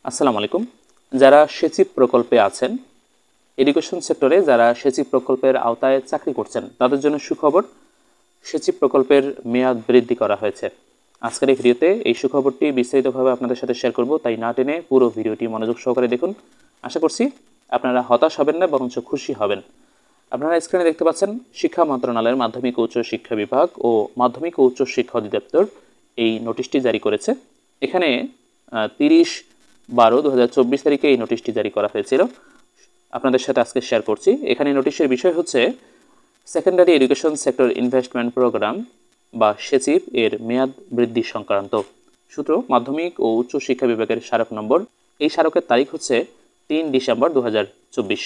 আসসালামু আলাইকুম। যারা সেচিপ প্রকল্পে আছেন, এডুকেশন সেক্টরে যারা সেচিপ প্রকল্পের আওতায় চাকরি করছেন, তাদের জন্য সুখবর, সেচিপ প্রকল্পের মেয়াদ বৃদ্ধি করা হয়েছে। আজকের এই ভিডিওতে এই সুখবরটি বিস্তারিতভাবে আপনাদের সাথে শেয়ার করব, তাই না টেনে পুরো ভিডিওটি মনোযোগ সহকারে দেখুন। আশা করছি আপনারা হতাশ হবেন না, বরঞ্চ খুশি হবেন। আপনারা স্ক্রিনে দেখতে পাচ্ছেন শিক্ষা মন্ত্রণালয়ের মাধ্যমিক ও উচ্চ শিক্ষা বিভাগ ও মাধ্যমিক ও উচ্চ শিক্ষা অধিদপ্তর এই নোটিশটি জারি করেছে। এখানে 30/12/2024 তারিখে এই নোটিশটি জারি করা হয়েছিল। আপনাদের সাথে আজকে শেয়ার করছি। এখানে নোটিশের বিষয় হচ্ছে secondary education sector investment programme বা সেচিপ এর মেয়াদ বৃদ্ধি সংক্রান্ত সূত্র মাধ্যমিক ও উচ্চ শিক্ষা বিভাগের স্মারক নম্বর। এই স্মারকের তারিখ হচ্ছে 3 ডিসেম্বর 2024।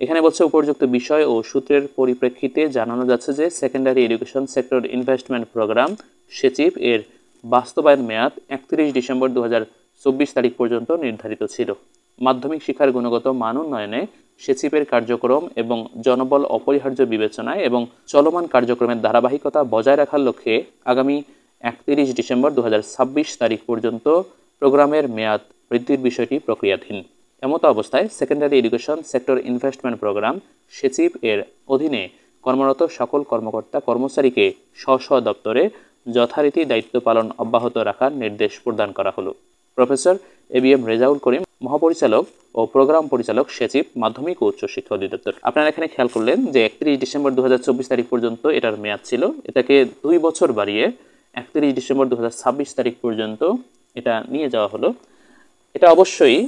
এখানে বলছে উপযুক্ত বিষয় ও সূত্রের পরিপ্রেক্ষিতে জানানো যাচ্ছে যে secondary education sector investment programme SESIP এর বাস্তবায়ন মেয়াদ 31 ডিসেম্বর 2024 তারিখ পর্যন্ত নির্ধারিত ছিল। মাধ্যমিক শিক্ষার গুণগত মান উন্নয়নে সেচিপের কার্যক্রম এবং জনবল অপরিহার্য বিবেচনায় এবং চলমান কার্যক্রমের ধারাবাহিকতা বজায় রাখার লক্ষ্যে আগামী 31 ডিসেম্বর 2026 তারিখ পর্যন্ত প্রোগ্রামের মেয়াদ বৃদ্ধির বিষয়টি প্রক্রিয়াধীন। এমতো অবস্থায় secondary education sector investment programme SESIP এর অধীনে কর্মরত সকল কর্মকর্তা কর্মচারীকে স্ব দপ্তরে যথারীতি দায়িত্ব পালন অব্যাহত রাখার নির্দেশ প্রদান করা হলো। প্রফেসর ABM রেজাউল করিম, মহাপরিচালক ও প্রোগ্রাম পরিচালক সেচিপ, মাধ্যমিক ও উচ্চ শিক্ষা অধিদপ্তর। আপনারা এখানে খেয়াল করলেন যে 31 ডিসেম্বর 2024 তারিখ পর্যন্ত এটার মেয়াদ ছিল। এটাকে 2 বছর বাড়িয়ে 31 ডিসেম্বর 2026 তারিখ পর্যন্ত এটা নিয়ে যাওয়া হলো। এটা অবশ্যই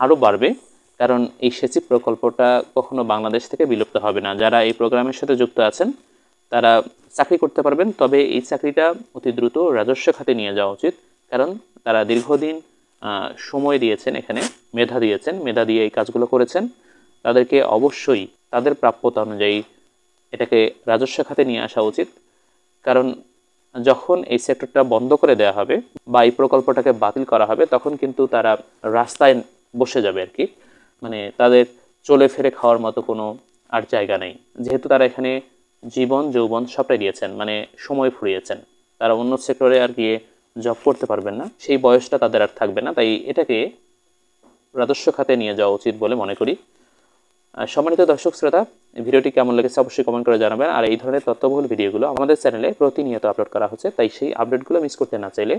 আরও বাড়বে, কারণ এই সেচিপ প্রকল্পটা কখনো বাংলাদেশ থেকে বিলুপ্ত হবে না। যারা এই প্রোগ্রামের সাথে যুক্ত আছেন তারা চাকরি করতে পারবেন, তবে এই চাকরিটা অতি দ্রুত রাজস্ব খাতে নিয়ে যাওয়া উচিত, কারণ তারা দীর্ঘদিন সময় দিয়েছেন, এখানে মেধা দিয়েছেন, মেধা দিয়ে এই কাজগুলো করেছেন। তাদেরকে অবশ্যই তাদের প্রাপ্যতা অনুযায়ী এটাকে রাজস্ব খাতে নিয়ে আসা উচিত। কারণ যখন এই সেক্টরটা বন্ধ করে দেওয়া হবে বা এই প্রকল্পটাকে বাতিল করা হবে, তখন কিন্তু তারা রাস্তায় বসে যাবে আর কি। মানে তাদের চলে ফিরে খাওয়ার মতো কোনো আর জায়গা নেই, যেহেতু তারা এখানে জীবন যৌবন সবটাই দিয়েছেন, মানে সময় ফুরিয়েছেন। তারা অন্য সেক্টরে আর গিয়ে জব করতে পারবেন না, সেই বয়সটা তাদের আর থাকবে না। তাই এটাকে রাজস্ব খাতে নিয়ে যাওয়া উচিত বলে মনে করি। সম্মানিত দর্শক শ্রোতা, ভিডিওটি কেমন লেগেছে অবশ্যই কমেন্ট করে জানাবেন। আর এই ধরনের তথ্যবহুল ভিডিওগুলো আমাদের চ্যানেলে প্রতিনিয়ত আপলোড করা হচ্ছে, তাই সেই আপডেটগুলো মিস করতে না চাইলে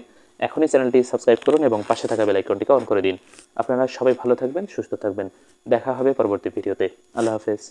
এখনই চ্যানেলটি সাবস্ক্রাইব করুন এবং পাশে থাকা বেল আইকনটিকে অন করে দিন। আপনারা সবাই ভালো থাকবেন, সুস্থ থাকবেন। দেখা হবে পরবর্তী ভিডিওতে। আল্লাহ হাফেজ।